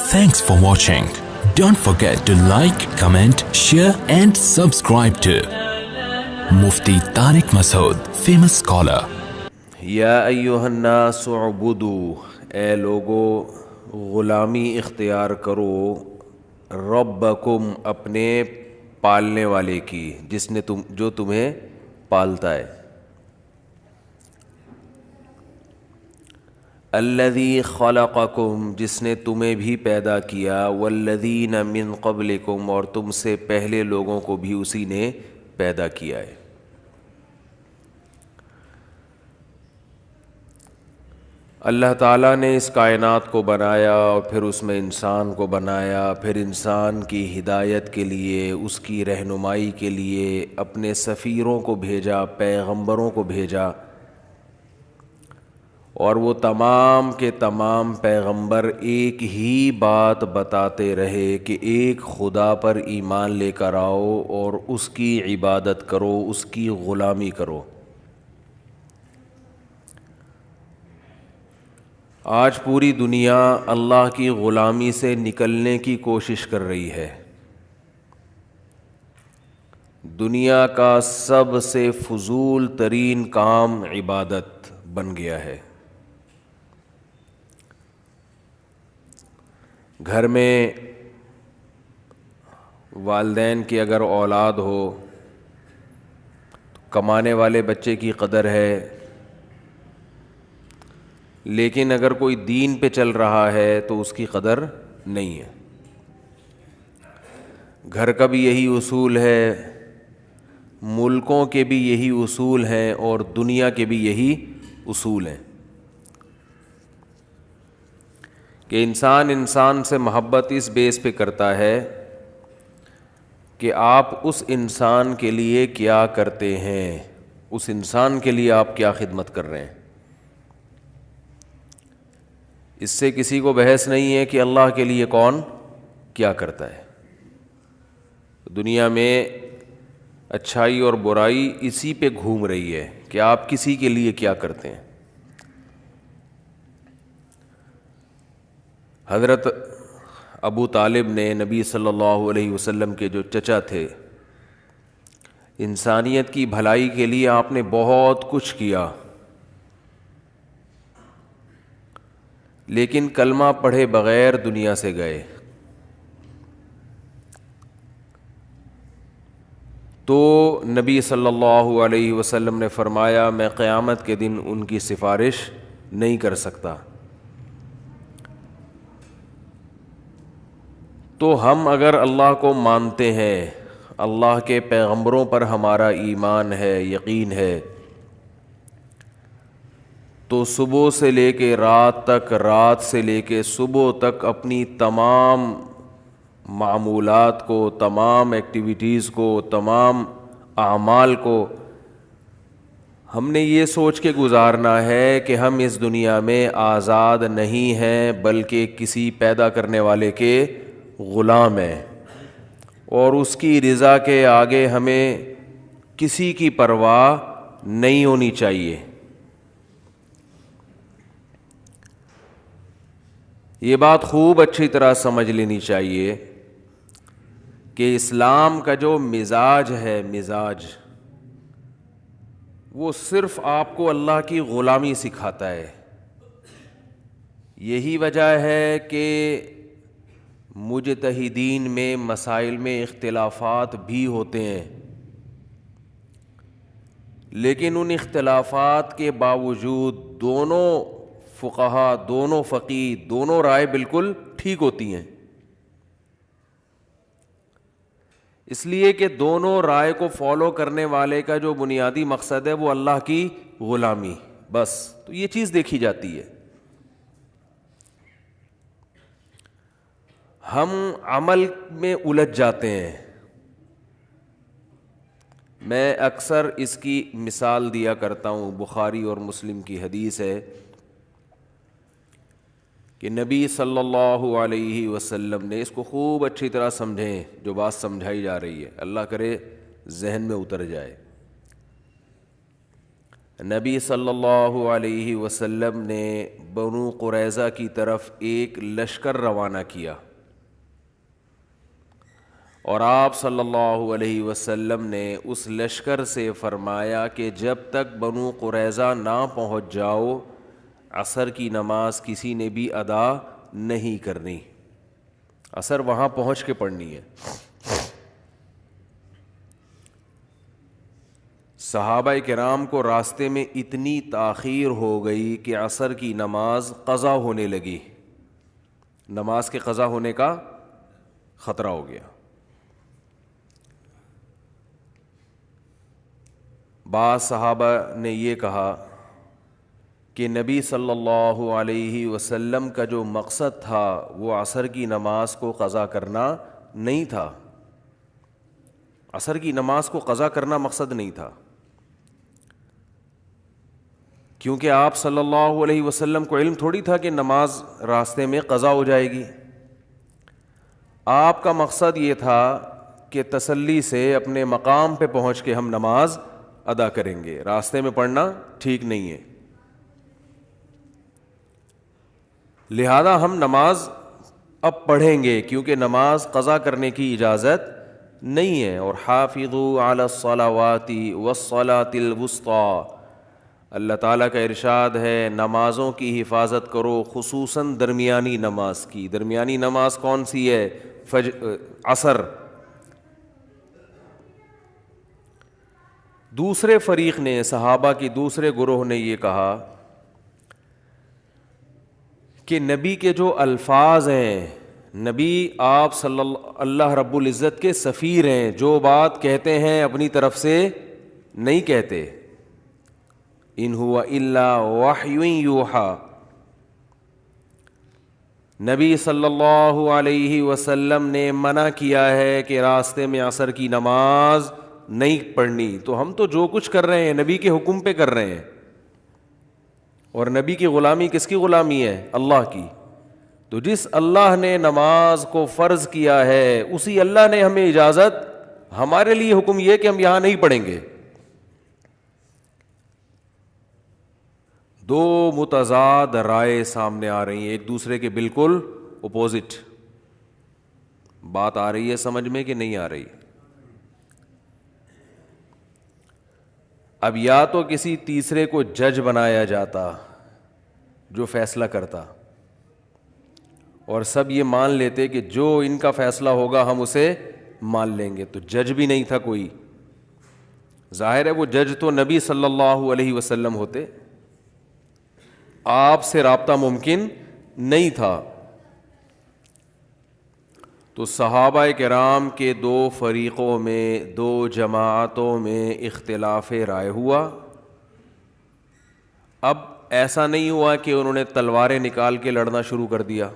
Thanks for watching. Don't forget to like, comment, share and subscribe to Mufti Tariq Masood, famous scholar. یا ایھا الناس اعبدوا، اے لوگو غلامی اختیار کرو، ربکم اپنے پالنے والے کی، جس نے جو تمہیں پالتا ہے، الذی خلقکم جس نے تمہیں بھی پیدا کیا، والذین من قبلکم اور تم سے پہلے لوگوں کو بھی اسی نے پیدا کیا ہے۔ اللہ تعالیٰ نے اس کائنات کو بنایا اور پھر اس میں انسان کو بنایا، پھر انسان کی ہدایت کے لیے، اس کی رہنمائی کے لیے اپنے سفیروں کو بھیجا، پیغمبروں کو بھیجا، اور وہ تمام کے تمام پیغمبر ایک ہی بات بتاتے رہے کہ ایک خدا پر ایمان لے کر آؤ اور اس کی عبادت کرو، اس کی غلامی کرو۔ آج پوری دنیا اللہ کی غلامی سے نکلنے کی کوشش کر رہی ہے۔ دنیا کا سب سے فضول ترین کام عبادت بن گیا ہے۔ گھر میں والدین کی اگر اولاد ہو تو کمانے والے بچے کی قدر ہے، لیکن اگر کوئی دین پہ چل رہا ہے تو اس کی قدر نہیں ہے۔ گھر کا بھی یہی اصول ہے، ملکوں کے بھی یہی اصول ہیں، اور دنیا کے بھی یہی اصول ہیں کہ انسان سے محبت اس بیس پہ کرتا ہے کہ آپ اس انسان کے لیے کیا کرتے ہیں، اس انسان کے لیے آپ کیا خدمت کر رہے ہیں۔ اس سے کسی کو بحث نہیں ہے کہ اللہ کے لیے کون کیا کرتا ہے۔ دنیا میں اچھائی اور برائی اسی پہ گھوم رہی ہے کہ آپ کسی کے لیے کیا کرتے ہیں۔ حضرت ابو طالب نے نبی صلی اللہ علیہ وسلم کے جو چچا تھے، انسانیت کی بھلائی کے لیے آپ نے بہت کچھ کیا، لیکن کلمہ پڑھے بغیر دنیا سے گئے۔ تو نبی صلی اللہ علیہ وسلم نے فرمایا میں قیامت کے دن ان کی سفارش نہیں کر سکتا۔ تو ہم اگر اللہ کو مانتے ہیں، اللہ کے پیغمبروں پر ہمارا ایمان ہے، یقین ہے، تو صبح سے لے کے رات تک، رات سے لے کے صبح تک اپنی تمام معمولات کو، تمام ایکٹیویٹیز کو، تمام اعمال کو ہم نے یہ سوچ کے گزارنا ہے کہ ہم اس دنیا میں آزاد نہیں ہیں، بلکہ کسی پیدا کرنے والے کے غلام ہیں، اور اس کی رضا کے آگے ہمیں کسی کی پرواہ نہیں ہونی چاہیے۔ یہ بات خوب اچھی طرح سمجھ لینی چاہیے کہ اسلام کا جو مزاج ہے، مزاج وہ صرف آپ کو اللہ کی غلامی سکھاتا ہے۔ یہی وجہ ہے کہ مجتہدین میں مسائل میں اختلافات بھی ہوتے ہیں، لیکن ان اختلافات کے باوجود دونوں فقہا، دونوں فقیہ، دونوں رائے بالکل ٹھیک ہوتی ہیں، اس لیے کہ دونوں رائے کو فالو کرنے والے کا جو بنیادی مقصد ہے وہ اللہ کی غلامی، بس۔ تو یہ چیز دیکھی جاتی ہے۔ ہم عمل میں الجھ جاتے ہیں۔ میں اکثر اس کی مثال دیا کرتا ہوں، بخاری اور مسلم کی حدیث ہے کہ نبی صلی اللہ علیہ وسلم نے، اس کو خوب اچھی طرح سمجھیں جو بات سمجھائی جا رہی ہے، اللہ کرے ذہن میں اتر جائے۔ نبی صلی اللہ علیہ وسلم نے بنو قریظہ کی طرف ایک لشکر روانہ کیا، اور آپ صلی اللہ علیہ وسلم نے اس لشکر سے فرمایا کہ جب تک بنو قریظہ نہ پہنچ جاؤ عصر کی نماز کسی نے بھی ادا نہیں کرنی، عصر وہاں پہنچ کے پڑھنی ہے۔ صحابہ کرام کو راستے میں اتنی تاخیر ہو گئی کہ عصر کی نماز قضا ہونے لگی، نماز کے قضا ہونے کا خطرہ ہو گیا۔ بعض صحابہ نے یہ کہا کہ نبی صلی اللہ علیہ وسلم کا جو مقصد تھا وہ عصر کی نماز کو قضا کرنا نہیں تھا، عصر کی نماز کو قضا کرنا مقصد نہیں تھا، کیونکہ آپ صلی اللہ علیہ وسلم کو علم تھوڑی تھا کہ نماز راستے میں قضا ہو جائے گی۔ آپ کا مقصد یہ تھا کہ تسلی سے اپنے مقام پہ پہنچ کے ہم نماز ادا کریں گے، راستے میں پڑھنا ٹھیک نہیں ہے، لہذا ہم نماز اب پڑھیں گے کیونکہ نماز قضا کرنے کی اجازت نہیں ہے۔ اور حافظوا علی الصلوات والصلاۃ الوسطی، اللہ تعالیٰ کا ارشاد ہے نمازوں کی حفاظت کرو، خصوصاً درمیانی نماز کی۔ درمیانی نماز کون سی ہے؟ عصر۔ دوسرے فریق نے، صحابہ کی دوسرے گروہ نے یہ کہا کہ نبی کے جو الفاظ ہیں، نبی آپ صلی اللہ رب العزت کے سفیر ہیں، جو بات کہتے ہیں اپنی طرف سے نہیں کہتے، ان ہوا الا وحی یوحی، نبی صلی اللہ علیہ وسلم نے منع کیا ہے کہ راستے میں عصر کی نماز نہیں پڑھنی، تو ہم تو جو کچھ کر رہے ہیں نبی کے حکم پہ کر رہے ہیں، اور نبی کی غلامی کس کی غلامی ہے؟ اللہ کی۔ تو جس اللہ نے نماز کو فرض کیا ہے اسی اللہ نے ہمیں اجازت، ہمارے لیے حکم یہ کہ ہم یہاں نہیں پڑھیں گے۔ دو متضاد رائے سامنے آ رہی ہیں، ایک دوسرے کے بالکل اپوزٹ۔ بات آ رہی ہے سمجھ میں کہ نہیں آ رہی؟ اب یا تو کسی تیسرے کو جج بنایا جاتا جو فیصلہ کرتا، اور سب یہ مان لیتے کہ جو ان کا فیصلہ ہوگا ہم اسے مان لیں گے، تو جج بھی نہیں تھا کوئی۔ ظاہر ہے وہ جج تو نبی صلی اللہ علیہ وسلم ہوتے، آپ سے رابطہ ممکن نہیں تھا۔ تو صحابہ کرام کے دو فریقوں میں، دو جماعتوں میں اختلاف رائے ہوا۔ اب ایسا نہیں ہوا کہ انہوں نے تلواریں نکال کے لڑنا شروع کر دیا،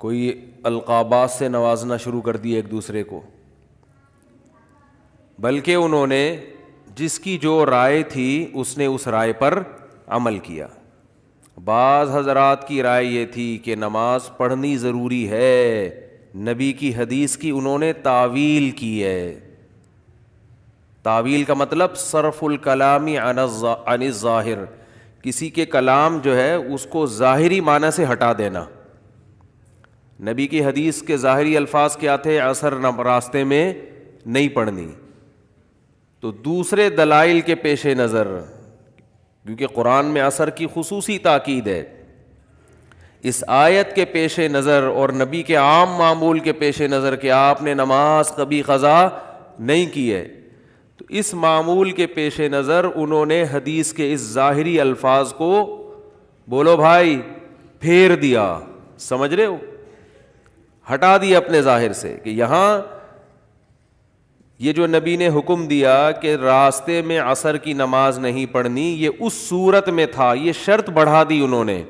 کوئی القابات سے نوازنا شروع کر دیا ایک دوسرے کو، بلکہ انہوں نے جس کی جو رائے تھی اس نے اس رائے پر عمل کیا۔ بعض حضرات کی رائے یہ تھی کہ نماز پڑھنی ضروری ہے، نبی کی حدیث کی انہوں نے تعویل کی ہے۔ تعویل کا مطلب صرف الکلام عن الظاہر، کسی کے کلام جو ہے اس کو ظاہری معنی سے ہٹا دینا۔ نبی کی حدیث کے ظاہری الفاظ کیا تھے؟ عصر راستے میں نہیں پڑھنی۔ تو دوسرے دلائل کے پیش نظر، کیونکہ قرآن میں عصر کی خصوصی تاکید ہے، اس آیت کے پیش نظر اور نبی کے عام معمول کے پیش نظر کہ آپ نے نماز کبھی قضا نہیں کی ہے، تو اس معمول کے پیش نظر انہوں نے حدیث کے اس ظاہری الفاظ کو، بولو بھائی، پھیر دیا، سمجھ رہے ہو، ہٹا دیا اپنے ظاہر سے، کہ یہاں یہ جو نبی نے حکم دیا کہ راستے میں عصر کی نماز نہیں پڑھنی، یہ اس صورت میں تھا، یہ شرط بڑھا دی انہوں نے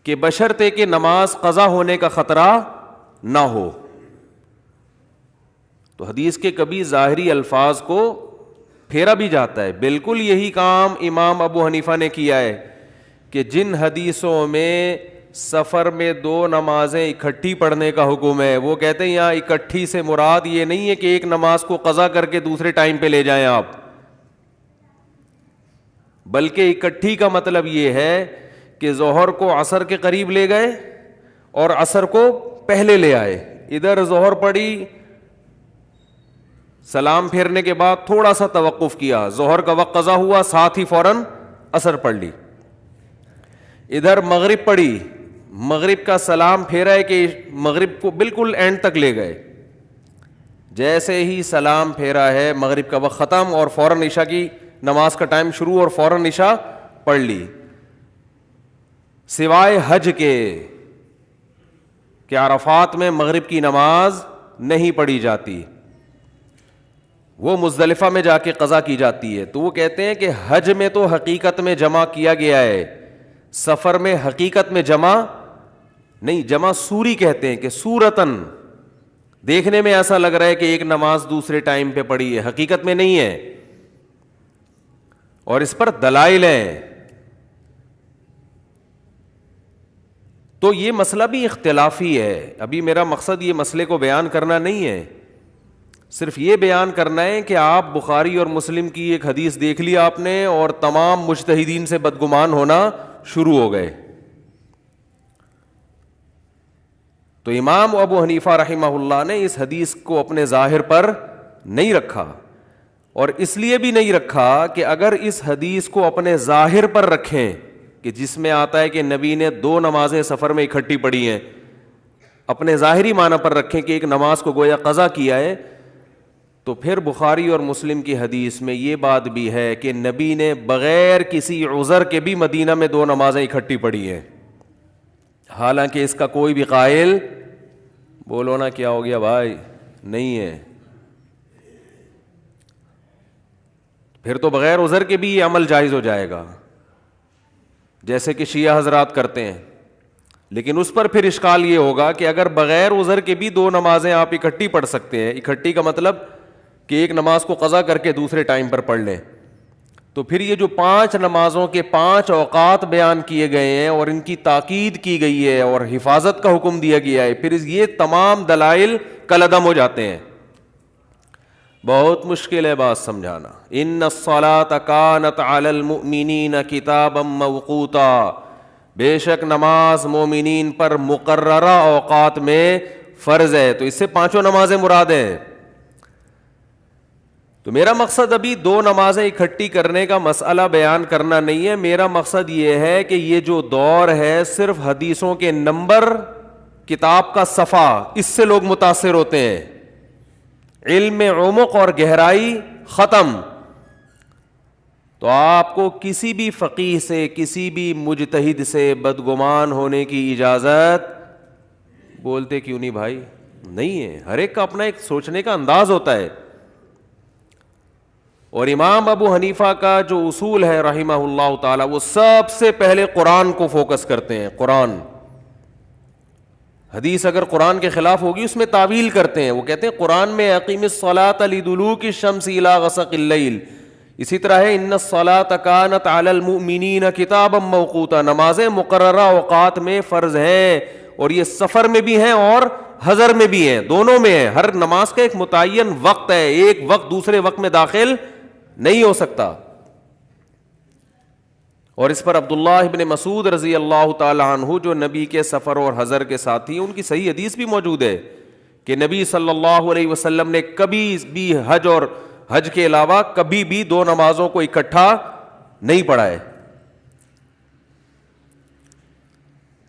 کہ بشرطے کہ نماز قضا ہونے کا خطرہ نہ ہو۔ تو حدیث کے کبھی ظاہری الفاظ کو پھیرا بھی جاتا ہے۔ بالکل یہی کام امام ابو حنیفہ نے کیا ہے کہ جن حدیثوں میں سفر میں 2 نمازیں اکٹھی پڑھنے کا حکم ہے. وہ کہتے ہیں یہاں اکٹھی سے مراد یہ نہیں ہے کہ ایک نماز کو قضا کر کے دوسرے ٹائم پہ لے جائیں آپ, بلکہ اکٹھی کا مطلب یہ ہے کہ ظہر کو عصر کے قریب لے گئے اور عصر کو پہلے لے آئے. ادھر ظہر پڑی, سلام پھیرنے کے بعد تھوڑا سا توقف کیا, ظہر کا وقت قضا ہوا, ساتھ ہی فوراً عصر پڑھ لی. ادھر مغرب پڑھی, مغرب کا سلام پھیرا ہے کہ مغرب کو بالکل اینڈ تک لے گئے, جیسے ہی سلام پھیرا ہے مغرب کا وقت ختم اور فوراً عشاء کی نماز کا ٹائم شروع اور فوراً عشاء پڑھ لی. سوائے حج کے کہ عرفات میں مغرب کی نماز نہیں پڑھی جاتی, وہ مزدلفہ میں جا کے قضا کی جاتی ہے. تو وہ کہتے ہیں کہ حج میں تو حقیقت میں جمع کیا گیا ہے, سفر میں حقیقت میں جمع نہیں, جمع سوری کہتے ہیں کہ سورتن دیکھنے میں ایسا لگ رہا ہے کہ ایک نماز دوسرے ٹائم پہ پڑھی ہے, حقیقت میں نہیں ہے. اور اس پر دلائل ہیں. تو یہ مسئلہ بھی اختلافی ہے. ابھی میرا مقصد یہ مسئلے کو بیان کرنا نہیں ہے, صرف یہ بیان کرنا ہے کہ آپ بخاری اور مسلم کی ایک حدیث دیکھ لی آپ نے اور تمام مجتہدین سے بدگمان ہونا شروع ہو گئے. تو امام ابو حنیفہ رحمہ اللہ نے اس حدیث کو اپنے ظاہر پر نہیں رکھا, اور اس لیے بھی نہیں رکھا کہ اگر اس حدیث کو اپنے ظاہر پر رکھیں کہ جس میں آتا ہے کہ نبی نے 2 نمازیں سفر میں اکٹھی پڑھی ہیں, اپنے ظاہری معنی پر رکھیں کہ ایک نماز کو گویا قضا کیا ہے, تو پھر بخاری اور مسلم کی حدیث میں یہ بات بھی ہے کہ نبی نے بغیر کسی عذر کے بھی مدینہ میں 2 نمازیں اکٹھی پڑھی ہیں, حالانکہ اس کا کوئی بھی قائل, بولو نا کیا ہو گیا بھائی, نہیں ہے. پھر تو بغیر عذر کے بھی یہ عمل جائز ہو جائے گا جیسے کہ شیعہ حضرات کرتے ہیں. لیکن اس پر پھر اشکال یہ ہوگا کہ اگر بغیر عذر کے بھی 2 نمازیں آپ اکٹھی پڑھ سکتے ہیں, اکٹھی کا مطلب کہ ایک نماز کو قضا کر کے دوسرے ٹائم پر پڑھ لیں, تو پھر یہ جو 5 نمازوں کے 5 اوقات بیان کیے گئے ہیں اور ان کی تاکید کی گئی ہے اور حفاظت کا حکم دیا گیا ہے, پھر یہ تمام دلائل کالعدم ہو جاتے ہیں. بہت مشکل ہے بات سمجھانا. ان الصلاۃ کانت علی المؤمنین کتابا موقوتا, بے شک نماز مومنین پر مقررہ اوقات میں فرض ہے. تو اس سے 5 نمازیں مراد ہیں. تو میرا مقصد ابھی 2 نمازیں اکٹھی کرنے کا مسئلہ بیان کرنا نہیں ہے. میرا مقصد یہ ہے کہ یہ جو دور ہے صرف حدیثوں کے نمبر, کتاب کا صفحہ, اس سے لوگ متاثر ہوتے ہیں. علم میں عمق اور گہرائی ختم. تو آپ کو کسی بھی فقیہ سے, کسی بھی مجتہد سے بدگمان ہونے کی اجازت, بولتے کیوں نہیں بھائی, نہیں ہے. ہر ایک کا اپنا ایک سوچنے کا انداز ہوتا ہے. اور امام ابو حنیفہ کا جو اصول ہے رحمہ اللہ تعالی, وہ سب سے پہلے قرآن کو فوکس کرتے ہیں. قرآن, حدیث اگر قرآن کے خلاف ہوگی اس میں تعویل کرتے ہیں. وہ کہتے ہیں قرآن میں اقیم الصلاۃ لدلوک الشمس الی غسق اللیل, اسی طرح ہے ان الصلاۃ کانت علی المؤمنین کتابا موقوتا, نمازیں مقررہ اوقات میں فرض ہیں, اور یہ سفر میں بھی ہیں اور حضر میں بھی ہیں, دونوں میں ہیں. ہر نماز کا ایک متعین وقت ہے, ایک وقت دوسرے وقت میں داخل نہیں ہو سکتا. اور اس پر عبداللہ ابن مسعود رضی اللہ تعالی عنہ جو نبی کے سفر اور حضر کے ساتھی, ان کی صحیح حدیث بھی موجود ہے کہ نبی صلی اللہ علیہ وسلم نے کبھی بھی حج اور حج کے علاوہ کبھی بھی 2 نمازوں کو اکٹھا نہیں پڑھا ہے.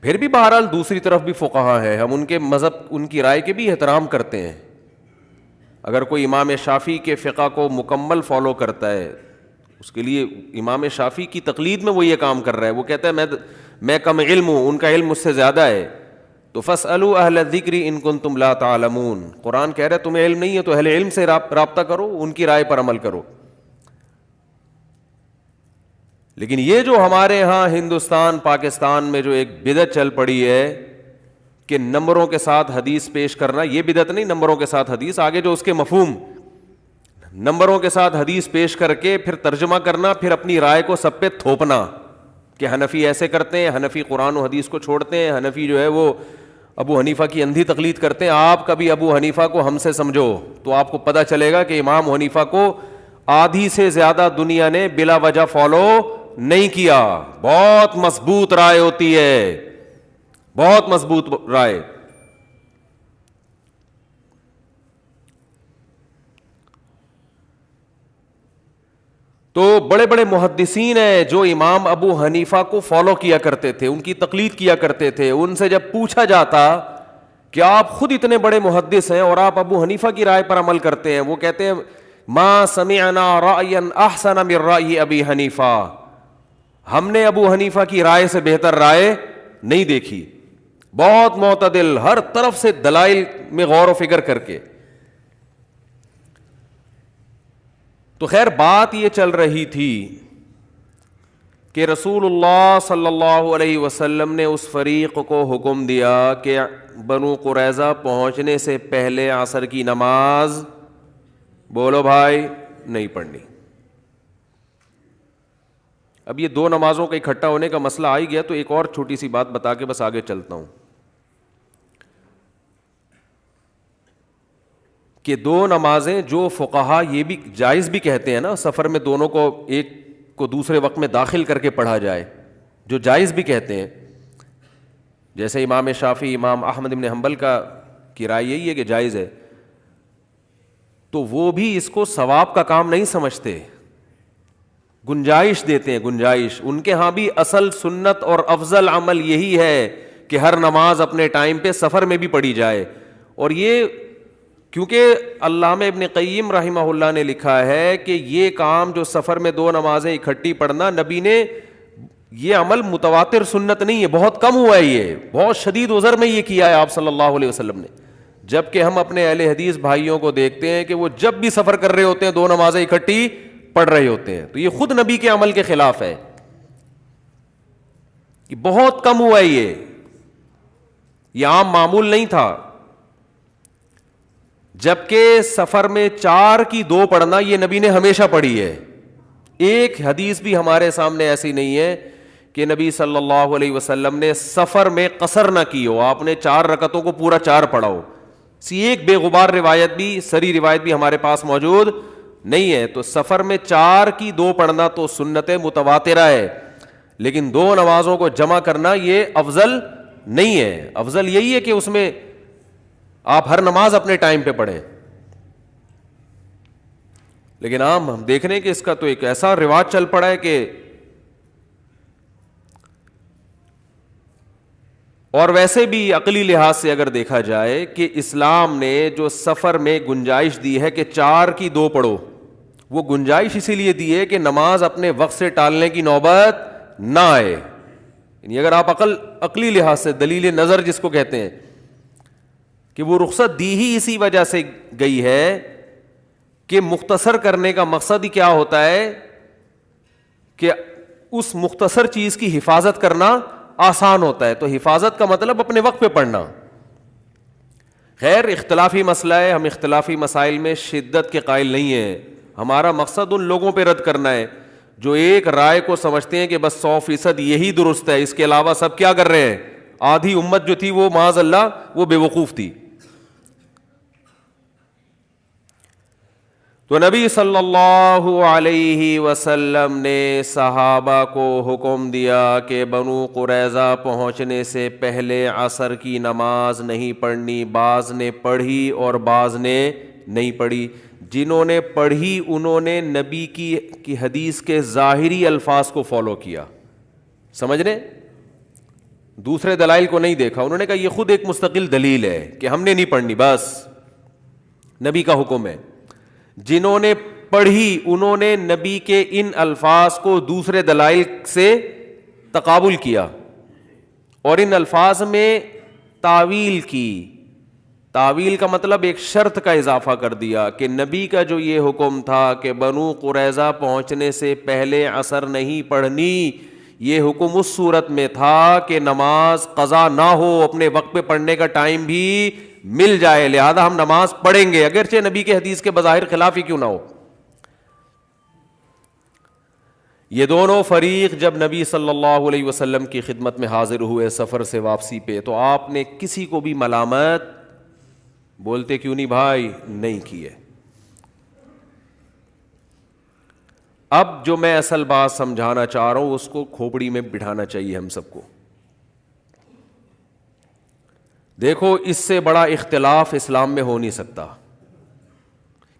پھر بھی بہرحال دوسری طرف بھی فقہا ہے, ہم ان کے مذہب, ان کی رائے کے بھی احترام کرتے ہیں. اگر کوئی امام شافعی کے فقہ کو مکمل فالو کرتا ہے, اس کے لیے امام شافعی کی تقلید میں وہ یہ کام کر رہا ہے. وہ کہتا ہے میں کم علم ہوں, ان کا علم مجھ سے زیادہ ہے, تو فاسألوا اہل الذکر ان کنتم لا تعلمون. قرآن کہہ رہا ہے تمہیں علم نہیں ہے تو اہل علم سے رابطہ کرو, ان کی رائے پر عمل کرو. لیکن یہ جو ہمارے ہاں ہندوستان پاکستان میں جو ایک بدعت چل پڑی ہے کہ نمبروں کے ساتھ حدیث پیش کرنا, یہ بدعت نہیں, نمبروں کے ساتھ حدیث, آگے جو اس کے مفہوم, نمبروں کے ساتھ حدیث پیش کر کے پھر ترجمہ کرنا, پھر اپنی رائے کو سب پہ تھوپنا, کہ حنفی ایسے کرتے ہیں, حنفی قرآن و حدیث کو چھوڑتے ہیں, حنفی جو ہے وہ ابو حنیفہ کی اندھی تقلید کرتے ہیں. آپ کبھی ابو حنیفہ کو ہم سے سمجھو تو آپ کو پتہ چلے گا کہ امام حنیفہ کو آدھی سے زیادہ دنیا نے بلا وجہ فالو نہیں کیا. بہت مضبوط رائے ہوتی ہے, بہت مضبوط رائے. تو بڑے بڑے محدثین ہیں جو امام ابو حنیفہ کو فالو کیا کرتے تھے, ان کی تقلید کیا کرتے تھے. ان سے جب پوچھا جاتا کہ آپ خود اتنے بڑے محدث ہیں اور آپ ابو حنیفہ کی رائے پر عمل کرتے ہیں, وہ کہتے ہیں ما سمعنا رأیا احسن من رأی ابی حنیفہ, ہم نے ابو حنیفہ کی رائے سے بہتر رائے نہیں دیکھی. بہت معتدل, ہر طرف سے دلائل میں غور و فکر کر کے. تو خیر بات یہ چل رہی تھی کہ رسول اللہ صلی اللہ علیہ وسلم نے اس فریق کو حکم دیا کہ بنو قریظہ پہنچنے سے پہلے عصر کی نماز, بولو بھائی, نہیں پڑھنی. اب یہ دو نمازوں کا اکٹھا ہونے کا مسئلہ آ ہی گیا تو ایک اور چھوٹی سی بات بتا کے بس آگے چلتا ہوں کہ دو نمازیں جو فقہا یہ بھی جائز بھی کہتے ہیں نا, سفر میں دونوں کو ایک کو دوسرے وقت میں داخل کر کے پڑھا جائے, جو جائز بھی کہتے ہیں. جیسے امام شافعی, امام احمد بن حنبل کی رائے یہی ہے کہ جائز ہے, تو وہ بھی اس کو ثواب کا کام نہیں سمجھتے, گنجائش دیتے ہیں, گنجائش. ان کے ہاں بھی اصل سنت اور افضل عمل یہی ہے کہ ہر نماز اپنے ٹائم پہ سفر میں بھی پڑھی جائے. اور یہ کیونکہ علامہ ابن قیم رحمہ اللہ نے لکھا ہے کہ یہ کام جو سفر میں دو نمازیں اکٹھی پڑھنا, نبی نے یہ عمل متواتر سنت نہیں ہے, بہت کم ہوا ہے, یہ بہت شدید عذر میں یہ کیا ہے آپ صلی اللہ علیہ وسلم نے. جبکہ ہم اپنے اہل حدیث بھائیوں کو دیکھتے ہیں کہ وہ جب بھی سفر کر رہے ہوتے ہیں دو نمازیں اکٹھی پڑھ رہے ہوتے ہیں. تو یہ خود نبی کے عمل کے خلاف ہے, یہ بہت کم ہوا ہے, یہ عام معمول نہیں تھا. جبکہ سفر میں 4 کی 2 پڑھنا یہ نبی نے ہمیشہ پڑھی ہے. ایک حدیث بھی ہمارے سامنے ایسی نہیں ہے کہ نبی صلی اللہ علیہ وسلم نے سفر میں قصر نہ کی ہو, آپ نے 4 رکعتوں کو پورا 4 پڑھا ہو. ایک بے غبار روایت بھی, سری روایت بھی ہمارے پاس موجود نہیں ہے. تو سفر میں 4 کی 2 پڑھنا تو سنت متواترہ ہے, لیکن 2 نمازوں کو جمع کرنا یہ افضل نہیں ہے. افضل یہی ہے کہ اس میں آپ ہر نماز اپنے ٹائم پہ پڑھیں. لیکن ہم دیکھ رہے ہیں کہ اس کا تو ایک ایسا رواج چل پڑا ہے کہ, اور ویسے بھی عقلی لحاظ سے اگر دیکھا جائے کہ اسلام نے جو سفر میں گنجائش دی ہے کہ 4 کی 2 پڑھو, وہ گنجائش اسی لیے دی ہے کہ نماز اپنے وقت سے ٹالنے کی نوبت نہ آئے. یعنی اگر آپ عقلی لحاظ سے دلیل نظر جس کو کہتے ہیں کہ وہ رخصت دی ہی اسی وجہ سے گئی ہے کہ مختصر کرنے کا مقصد ہی کیا ہوتا ہے کہ اس مختصر چیز کی حفاظت کرنا آسان ہوتا ہے. تو حفاظت کا مطلب اپنے وقت پہ پڑھنا. خیر اختلافی مسئلہ ہے, ہم اختلافی مسائل میں شدت کے قائل نہیں ہیں. ہمارا مقصد ان لوگوں پہ رد کرنا ہے جو ایک رائے کو سمجھتے ہیں کہ بس 100% یہی درست ہے, اس کے علاوہ سب کیا کر رہے ہیں. آدھی امت جو تھی وہ معاذ اللہ وہ بے وقوف تھی. تو نبی صلی اللہ علیہ وسلم نے صحابہ کو حکم دیا کہ بنو قریظہ پہنچنے سے پہلے عصر کی نماز نہیں پڑھنی. بعض نے پڑھی اور بعض نے نہیں پڑھی. جنہوں نے پڑھی انہوں نے نبی کی حدیث کے ظاہری الفاظ کو فالو کیا, سمجھ رہے, دوسرے دلائل کو نہیں دیکھا. انہوں نے کہا یہ خود ایک مستقل دلیل ہے کہ ہم نے نہیں پڑھنی, بس نبی کا حکم ہے. جنہوں نے پڑھی انہوں نے نبی کے ان الفاظ کو دوسرے دلائل سے تقابل کیا اور ان الفاظ میں تعویل کی. تعویل کا مطلب ایک شرط کا اضافہ کر دیا کہ نبی کا جو یہ حکم تھا کہ بنو قریظہ پہنچنے سے پہلے عصر نہیں پڑھنی, یہ حکم اس صورت میں تھا کہ نماز قضا نہ ہو, اپنے وقت پہ پڑھنے کا ٹائم بھی مل جائے, لہذا ہم نماز پڑھیں گے اگرچہ نبی کے حدیث کے بظاہر خلاف ہی کیوں نہ ہو. یہ دونوں فریق جب نبی صلی اللہ علیہ وسلم کی خدمت میں حاضر ہوئے سفر سے واپسی پہ, تو آپ نے کسی کو بھی ملامت بولتے کیوں نہیں بھائی نہیں کیے. اب جو میں اصل بات سمجھانا چاہ رہا ہوں اس کو کھوپڑی میں بٹھانا چاہیے ہم سب کو. دیکھو اس سے بڑا اختلاف اسلام میں ہو نہیں سکتا,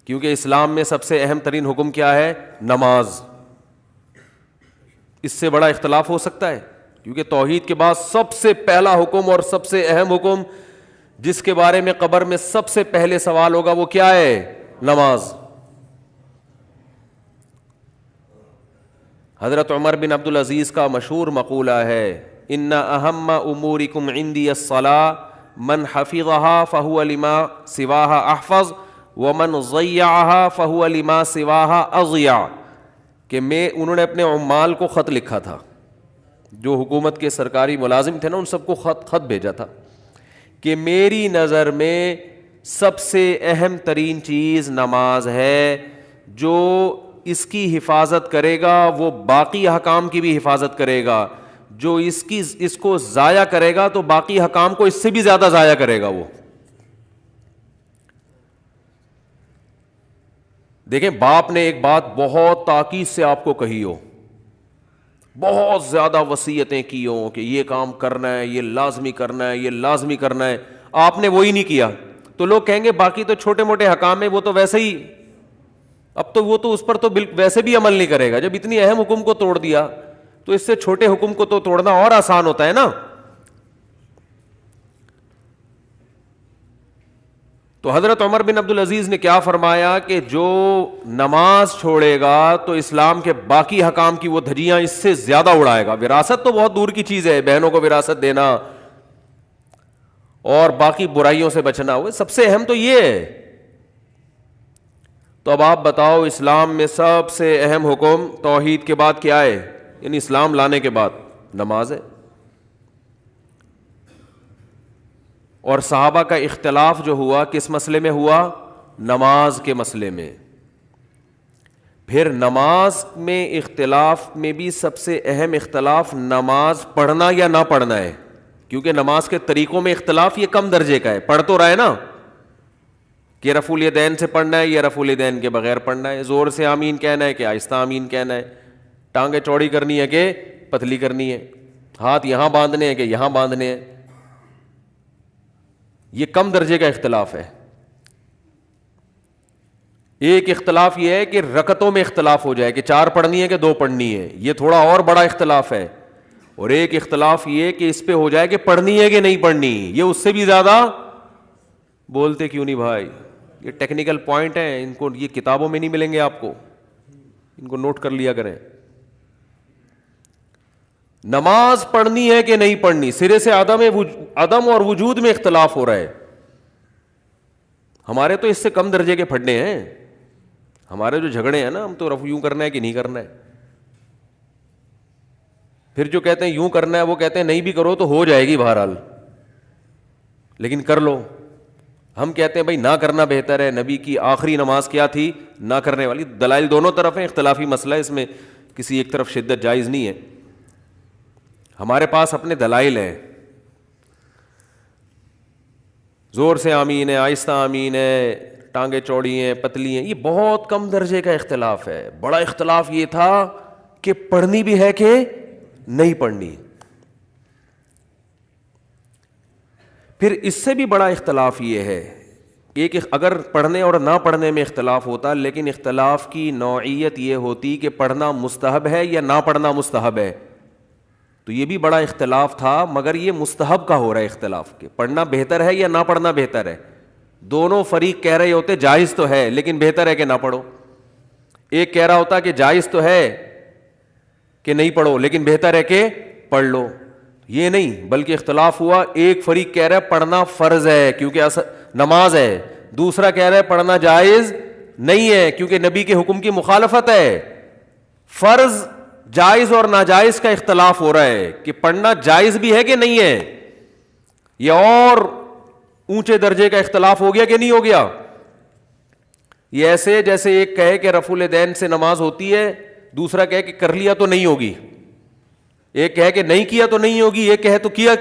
کیونکہ اسلام میں سب سے اہم ترین حکم کیا ہے؟ نماز. اس سے بڑا اختلاف ہو سکتا ہے؟ کیونکہ توحید کے بعد سب سے پہلا حکم اور سب سے اہم حکم جس کے بارے میں قبر میں سب سے پہلے سوال ہوگا وہ کیا ہے؟ نماز. حضرت عمر بن عبد العزیز کا مشہور مقولہ ہے, ان اہم امورکم عندی الصلاۃ من حفظها فهو لما سواها احفظ ومن ضیعها فهو لما سواها اضیع. کہ انہوں نے اپنے عمال کو خط لکھا تھا, جو حکومت کے سرکاری ملازم تھے نا, ان سب کو خط بھیجا تھا کہ میری نظر میں سب سے اہم ترین چیز نماز ہے, جو اس کی حفاظت کرے گا وہ باقی احکام کی بھی حفاظت کرے گا, جو اس کو ضائع کرے گا تو باقی حکام کو اس سے بھی زیادہ ضائع کرے گا. وہ دیکھیں باپ نے ایک بات بہت تاکید سے آپ کو کہی ہو, بہت زیادہ وصیتیں کی ہوں کہ یہ کام کرنا ہے, یہ لازمی کرنا ہے, یہ لازمی کرنا ہے, آپ نے وہی نہیں کیا, تو لوگ کہیں گے باقی تو چھوٹے موٹے حکام ہیں وہ تو ویسے ہی, اب تو وہ تو اس پر تو ویسے بھی عمل نہیں کرے گا. جب اتنی اہم حکم کو توڑ دیا تو اس سے چھوٹے حکم کو تو توڑنا اور آسان ہوتا ہے نا. تو حضرت عمر بن عبد العزیز نے کیا فرمایا کہ جو نماز چھوڑے گا تو اسلام کے باقی حکام کی وہ دھجیاں اس سے زیادہ اڑائے گا. وراثت تو بہت دور کی چیز ہے, بہنوں کو وراثت دینا اور باقی برائیوں سے بچنا, وہ سب سے اہم تو یہ ہے. تو اب آپ بتاؤ اسلام میں سب سے اہم حکم توحید کے بعد کیا ہے؟ یعنی اسلام لانے کے بعد نماز ہے. اور صحابہ کا اختلاف جو ہوا کس مسئلے میں ہوا؟ نماز کے مسئلے میں. پھر نماز میں اختلاف میں بھی سب سے اہم اختلاف نماز پڑھنا یا نہ پڑھنا ہے, کیونکہ نماز کے طریقوں میں اختلاف یہ کم درجے کا ہے. پڑھ تو رہا ہے نا کہ رفع الیدین سے پڑھنا ہے یا رفع الیدین کے بغیر پڑھنا ہے, زور سے آمین کہنا ہے کہ آہستہ آمین کہنا ہے, ٹانگیں چوڑی کرنی ہے کہ پتلی کرنی ہے, ہاتھ یہاں باندھنے ہیں کہ یہاں باندھنے ہیں. یہ کم درجے کا اختلاف ہے. ایک اختلاف یہ ہے کہ رکعتوں میں اختلاف ہو جائے کہ 4 پڑھنی ہے کہ 2 پڑھنی ہے, یہ تھوڑا اور بڑا اختلاف ہے. اور ایک اختلاف یہ کہ اس پہ ہو جائے کہ پڑھنی ہے کہ نہیں پڑھنی, یہ اس سے بھی زیادہ. بولتے کیوں نہیں بھائی؟ یہ ٹیکنیکل پوائنٹ ہیں, ان کو یہ کتابوں میں نہیں ملیں گے آپ کو, ان کو نوٹ کر لیا کریں. نماز پڑھنی ہے کہ نہیں پڑھنی, سرے سے عدم اور وجود میں اختلاف ہو رہا ہے. ہمارے تو اس سے کم درجے کے پھڑنے ہیں, ہمارے جو جھگڑے ہیں نا, ہم تو یوں کرنا ہے کہ نہیں کرنا ہے. پھر جو کہتے ہیں یوں کرنا ہے وہ کہتے ہیں نہیں بھی کرو تو ہو جائے گی بہرحال, لیکن کر لو. ہم کہتے ہیں بھائی نہ کرنا بہتر ہے. نبی کی آخری نماز کیا تھی؟ نہ کرنے والی. دلائل دونوں طرف ہیں, اختلافی مسئلہ ہے, اس میں کسی ایک طرف شدت جائز نہیں ہے. ہمارے پاس اپنے دلائل ہیں, زور سے آمین ہے, آہستہ آمین ہے, ٹانگیں چوڑی ہیں, پتلی ہیں. یہ بہت کم درجے کا اختلاف ہے. بڑا اختلاف یہ تھا کہ پڑھنی بھی ہے کہ نہیں پڑھنی. پھر اس سے بھی بڑا اختلاف یہ ہے, ایک اگر پڑھنے اور نہ پڑھنے میں اختلاف ہوتا, لیکن اختلاف کی نوعیت یہ ہوتی کہ پڑھنا مستحب ہے یا نہ پڑھنا مستحب ہے, تو یہ بھی بڑا اختلاف تھا. مگر یہ مستحب کا ہو رہا ہے اختلاف, کہ پڑھنا بہتر ہے یا نہ پڑھنا بہتر ہے. دونوں فریق کہہ رہے ہوتے جائز تو ہے لیکن بہتر ہے کہ نہ پڑھو. ایک کہہ رہا ہوتا کہ جائز تو ہے کہ نہیں پڑھو لیکن بہتر ہے کہ پڑھ لو. یہ نہیں, بلکہ اختلاف ہوا, ایک فریق کہہ رہا ہے پڑھنا فرض ہے کیونکہ نماز ہے, دوسرا کہہ رہا ہے پڑھنا جائز نہیں ہے کیونکہ نبی کے حکم کی مخالفت ہے. فرض, جائز اور ناجائز کا اختلاف ہو رہا ہے کہ پڑھنا جائز بھی ہے کہ نہیں ہے. یہ اور اونچے درجے کا اختلاف ہو گیا کہ نہیں ہو گیا. یہ ایسے جیسے ایک کہے کہ رفع الیدین سے نماز ہوتی ہے, دوسرا کہے کہ کر لیا تو نہیں ہوگی, ایک کہے کہ نہیں کیا تو نہیں ہوگی, ایک کہے تو کیا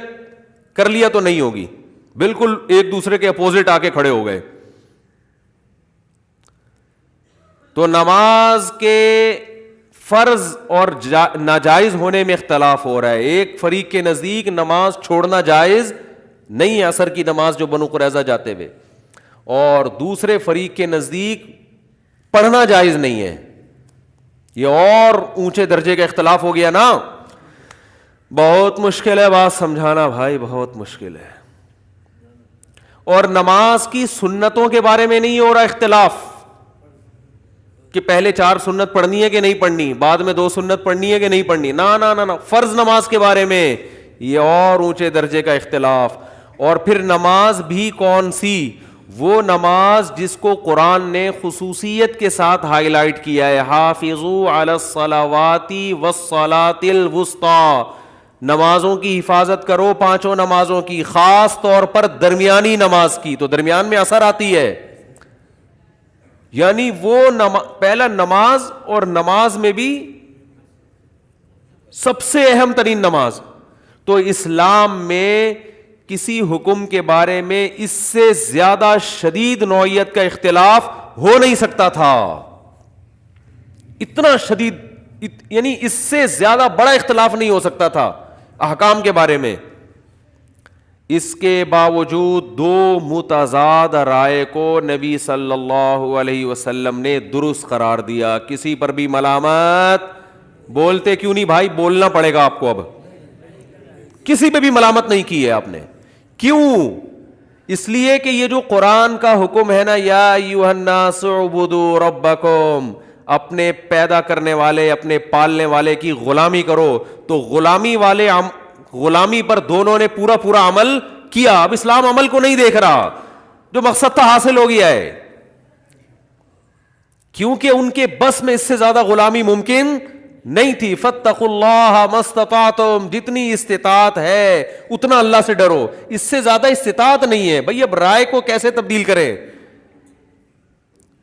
کر لیا تو نہیں ہوگی, بالکل ایک دوسرے کے اپوزٹ آ کے کھڑے ہو گئے. تو نماز کے فرض اور ناجائز ہونے میں اختلاف ہو رہا ہے. ایک فریق کے نزدیک نماز چھوڑنا جائز نہیں ہے, عصر کی نماز جو بنو قریظہ جاتے ہوئے, اور دوسرے فریق کے نزدیک پڑھنا جائز نہیں ہے. یہ اور اونچے درجے کا اختلاف ہو گیا نا. بہت مشکل ہے بات سمجھانا بھائی, بہت مشکل ہے. اور نماز کی سنتوں کے بارے میں نہیں ہو رہا اختلاف کہ پہلے 4 سنت پڑھنی ہے کہ نہیں پڑھنی, بعد میں 2 سنت پڑھنی ہے کہ نہیں پڑھنی, نا فرض نماز کے بارے میں یہ اور اونچے درجے کا اختلاف. اور پھر نماز بھی کون سی؟ وہ نماز جس کو قرآن نے خصوصیت کے ساتھ ہائی لائٹ کیا ہے, حافظوا علی الصلوات والصلاۃ الوسطی, نمازوں کی حفاظت کرو, 5 نمازوں کی, خاص طور پر درمیانی نماز کی. تو درمیان میں اثر آتی ہے, یعنی وہ پہلا نماز, اور نماز میں بھی سب سے اہم ترین نماز. تو اسلام میں کسی حکم کے بارے میں اس سے زیادہ شدید نوعیت کا اختلاف ہو نہیں سکتا تھا. اتنا شدید, یعنی اس سے زیادہ بڑا اختلاف نہیں ہو سکتا تھا احکام کے بارے میں. اس کے باوجود 2 متضاد رائے کو نبی صلی اللہ علیہ وسلم نے درست قرار دیا. کسی پر بھی ملامت بولتے کیوں نہیں بھائی؟ بولنا پڑے گا آپ کو. اب کسی پہ بھی ملامت نہیں کی ہے آپ نے. کیوں؟ اس لیے کہ یہ جو قرآن کا حکم ہے نا, یا ایھا الناس اعبدوا ربکم, اپنے پیدا کرنے والے, اپنے پالنے والے کی غلامی کرو. تو غلامی پر دونوں نے پورا عمل کیا. اب اسلام عمل کو نہیں دیکھ رہا, جو مقصد تھا حاصل ہو گیا ہے, کیونکہ ان کے بس میں اس سے زیادہ غلامی ممکن نہیں تھی. فاتقوا اللہ ما استطعتم, جتنی استطاعت ہے اتنا اللہ سے ڈرو, اس سے زیادہ استطاعت نہیں ہے. بھائی اب رائے کو کیسے تبدیل کریں؟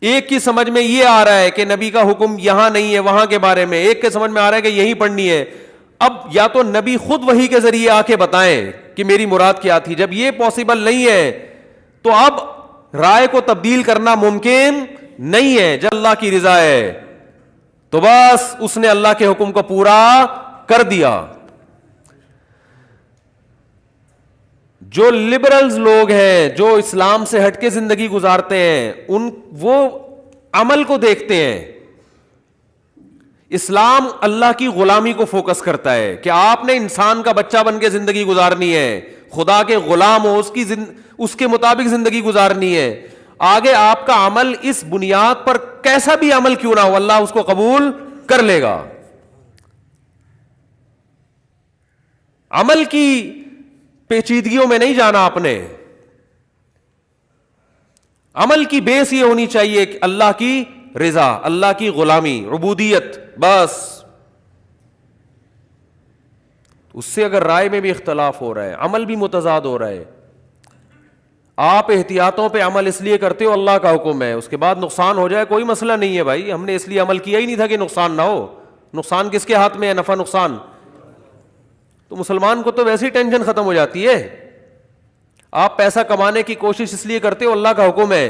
ایک کی سمجھ میں یہ آ رہا ہے کہ نبی کا حکم یہاں نہیں ہے وہاں کے بارے میں, ایک کے سمجھ میں آ رہا ہے کہ یہی پڑھنی ہے. اب یا تو نبی خود وحی کے ذریعے آ کے بتائیں کہ میری مراد کیا تھی. جب یہ پاسبل نہیں ہے تو اب رائے کو تبدیل کرنا ممکن نہیں ہے. جب اللہ کی رضا ہے تو بس اس نے اللہ کے حکم کو پورا کر دیا. جو لبرلز لوگ ہیں, جو اسلام سے ہٹ کے زندگی گزارتے ہیں, وہ عمل کو دیکھتے ہیں. اسلام اللہ کی غلامی کو فوکس کرتا ہے کہ آپ نے انسان کا بچہ بن کے زندگی گزارنی ہے, خدا کے غلام ہو, اس کے مطابق زندگی گزارنی ہے. آگے آپ کا عمل اس بنیاد پر کیسا بھی عمل کیوں نہ ہو, اللہ اس کو قبول کر لے گا. عمل کی پیچیدگیوں میں نہیں جانا آپ نے. عمل کی بیس یہ ہونی چاہیے کہ اللہ کی رضا, اللہ کی غلامی, عبودیت, بس. اس سے اگر رائے میں بھی اختلاف ہو رہا ہے, عمل بھی متضاد ہو رہا ہے, آپ احتیاطوں پہ عمل اس لیے کرتے ہو اللہ کا حکم ہے, اس کے بعد نقصان ہو جائے کوئی مسئلہ نہیں ہے بھائی, ہم نے اس لیے عمل کیا ہی نہیں تھا کہ نقصان نہ ہو. نقصان کس کے ہاتھ میں ہے؟ نفع نقصان. تو مسلمان کو تو ویسی ٹینشن ختم ہو جاتی ہے. آپ پیسہ کمانے کی کوشش اس لیے کرتے ہو اللہ کا حکم ہے,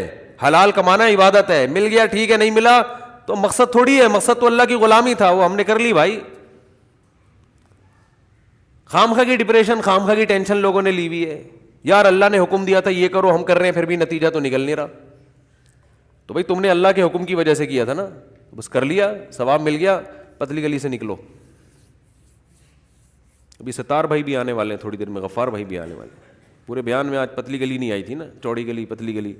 حلال کمانا عبادت ہے, مل گیا ٹھیک ہے, نہیں ملا تو مقصد تھوڑی ہے, مقصد تو اللہ کی غلامی تھا, وہ ہم نے کر لی بھائی. خامخواہ کی ڈپریشن, خامخواہ کی ٹینشن لوگوں نے لی ہوئی ہے. یار اللہ نے حکم دیا تھا یہ کرو, ہم کر رہے ہیں, پھر بھی نتیجہ تو نکل نہیں رہا. تو بھائی تم نے اللہ کے حکم کی وجہ سے کیا تھا نا, بس کر لیا, ثواب مل گیا, پتلی گلی سے نکلو. ابھی ستار بھائی بھی آنے والے ہیں تھوڑی دیر میں, غفار بھائی بھی آنے والے ہیں. پورے بیان میں آج پتلی گلی نہیں آئی تھی نا, چوڑی گلی, پتلی گلی.